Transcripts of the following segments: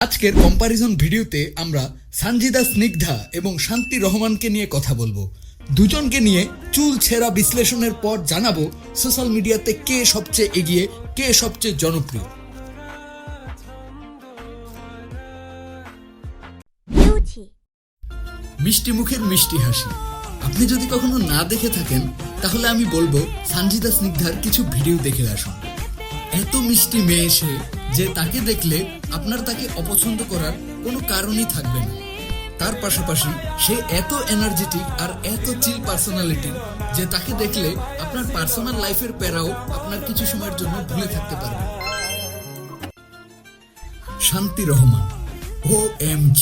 আজকের কম্পারিজন ভিডিওতে আমরা সানজিদা স্নিগ্ধা এবং শান্তি রহমানকে নিয়ে কথা বলবো। দুজনকে নিয়ে চুল ছেঁড়া বিশ্লেষণের পর জানাবো সোশ্যাল মিডিয়াতে কে সবচেয়ে এগিয়ে, কে সবচেয়ে জনপ্রিয়। মিষ্টি মুখের মিষ্টি হাসি, আপনি যদি কখনো না দেখে থাকেন তাহলে আমি বলবো সানজিদা স্নিগ্ধার কিছু ভিডিও দেখে আসুন। এত মিষ্টি মেয়ে সে যে তাকে দেখলে আপনার তাকে অপছন্দ করার কোনো কারণই থাকবে না। তার পাশাপাশি সে এত এনার্জেটিক আর এত চিল পার্সোনালিটি যে তাকে দেখলে আপনার পার্সোনাল লাইফের প্যারাও আপনার কিছু সময়ের জন্য ভুলে থাকতে পারবে। শান্তি রহমান OMG,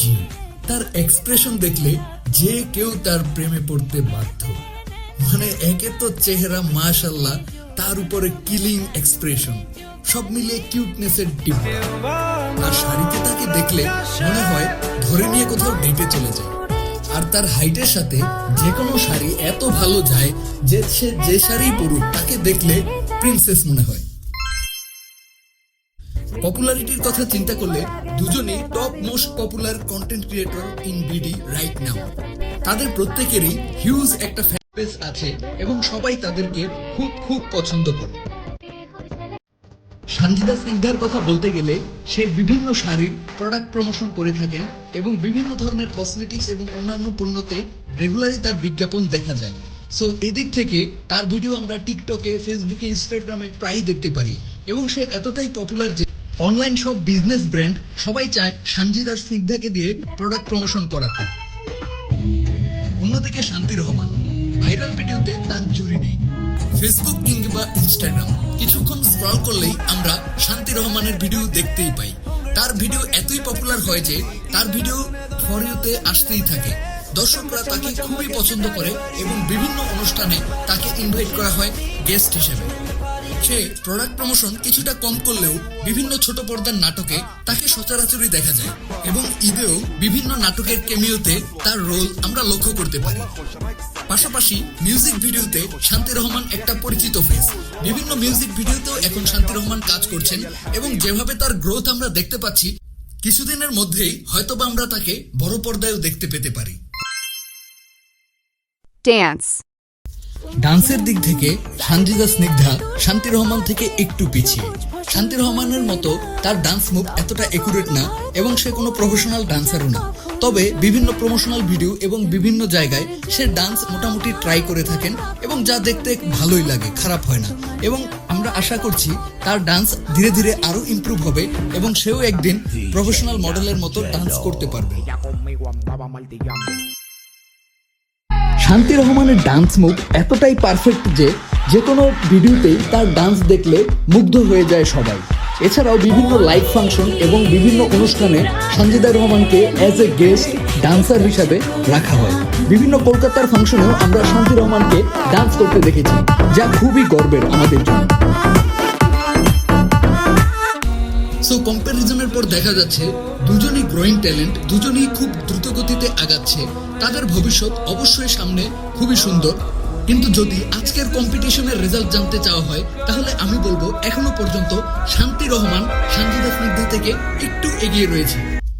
তার এক্সপ্রেশন দেখলে যে কেউ তার প্রেমে পড়তে বাধ্য। মানে একে তো চেহারা মাশাআল্লাহ, তার উপরে কিলিং এক্সপ্রেশন, সব মিলিয়ে কিউটনেসের ডিব্বা। আর শাড়িতে তাকে দেখলে মনে হয় ধরে নিয়ে কোথাও ডেটে চলে যায়। আর তার হাইটের সাথে যে কোনো শাড়ি এত ভালো যায় যে সে যে শাড়ি পরুক তাকে দেখলে প্রিন্সেস মনে হয়। পপুলারিটির কথা চিন্তা করলে দুজনেই top most popular content creator in BD right now. তাদের প্রত্যেকেরই হিউজ একটা ফ্যান বেস আছে এবং সবাই তাদেরকে খুব খুব পছন্দ করে। সানজিদা স্নিগ্ধার কথা বলতে গেলে সে বিভিন্ন শাড়ির প্রোডাক্ট প্রমোশন করে থাকেন এবং বিভিন্ন ধরনের কসমেটিক্স এবং অন্যান্য পণ্যতে রেগুলারই তার বিজ্ঞাপন দেখা যায়। সো এদিক থেকে তার ভিডিও আমরা টিকটকে, ফেসবুকে, ইনস্টাগ্রামে প্রায়ই দেখতে পারি এবং সে এতটাই পপুলার যে অনলাইন সব বিজনেস ব্র্যান্ড সবাই চায় সানজিদা স্নিগ্ধাকে দিয়ে প্রোডাক্ট প্রমোশন করাতে। অন্যদিকে শান্তি রহমান ভাইরাল ভিডিওতে তার জুড়ি নেই। ফেসবুক কিংবা ইনস্টাগ্রাম কিছুক্ষণ স্ক্রল করলেই আমরা শান্তি রহমানের ভিডিও দেখতেই পাই। তার ভিডিও এতই পপুলার হয় যে তার ভিডিও ফর ইউতে আসতেই থাকে। দর্শকরা তাকে খুবই পছন্দ করে এবং বিভিন্ন অনুষ্ঠানে তাকে ইনভাইট করা হয় গেস্ট হিসেবে। সে প্রোডাক্ট প্রমোশন কিছুটা কম করলেও বিভিন্ন ছোট পর্দার নাটকে তাকে সচরাচরই দেখা যায় এবং ঈদেও বিভিন্ন নাটকের ক্যামিওতে তার রোল আমরা লক্ষ্য করতে পারি। পাশাপাশি মিউজিক ভিডিওতে শান্তি রহমান একটা পরিচিত ফেস। বিভিন্ন মিউজিক ভিডিওতেও এখন শান্তি রহমান কাজ করছেন এবং যেভাবে তার গ্রোথ আমরা দেখতে পাচ্ছি, কিছুদিনের মধ্যেই হয়তোবা আমরা তাকে বড় পর্দায়ও দেখতে পেতে পারি। ডান্সের দিক থেকে সানজিদা স্নিগ্ধা শান্তি রহমান থেকে একটু পিছিয়ে। শান্তি রহমানের মতো তার ডান্স মুভ এতটা একুরেট না এবং সে কোনো প্রফেশনাল ডান্সারও না। তবে বিভিন্ন প্রমোশনাল ভিডিও এবং বিভিন্ন জায়গায় সে ডান্স মোটামুটি ট্রাই করে থাকেন এবং যা দেখতে ভালোই লাগে, খারাপ হয় না। এবং আমরা আশা করছি তার ডান্স ধীরে ধীরে আরো ইমপ্রুভ হবে এবং সেও একদিন প্রফেশনাল মডেলের মতো ডান্স করতে পারবে। শান্তি রহমানের ডান্স মুভ এতটাই পারফেক্ট যে যে কোনো ভিডিওতেই তার ডান্স দেখলে মুগ্ধ হয়ে যায় সবাই। এছাড়াও বিভিন্ন লাইভ ফাংশন এবং বিভিন্ন অনুষ্ঠানে সানজিদা রহমানকে অ্যাজ এ গেস্ট ডান্সার হিসাবে রাখা হয়। বিভিন্ন কলকাতার ফাংশনেও আমরা শান্তি রহমানকে ডান্স করতে দেখেছি, যা খুবই গর্বের আমাদের জন্য। সো কম্প্যারিজনের পর দেখা যাচ্ছে দুজনই গ্রোয়িং ট্যালেন্ট, দুজনই খুব দ্রুত গতিতে আগাচ্ছে। তাদের ভবিষ্যৎ অবশ্যই সামনে খুবই সুন্দর। কিন্তু যদি আজকের কম্পিটিশনের রেজাল্ট জানতে চাওয়া হয় তাহলে আমি বলবো এখনো পর্যন্ত শান্তি রহমান সানজিদা স্নিগ্ধা থেকে একটু এগিয়ে রয়েছে।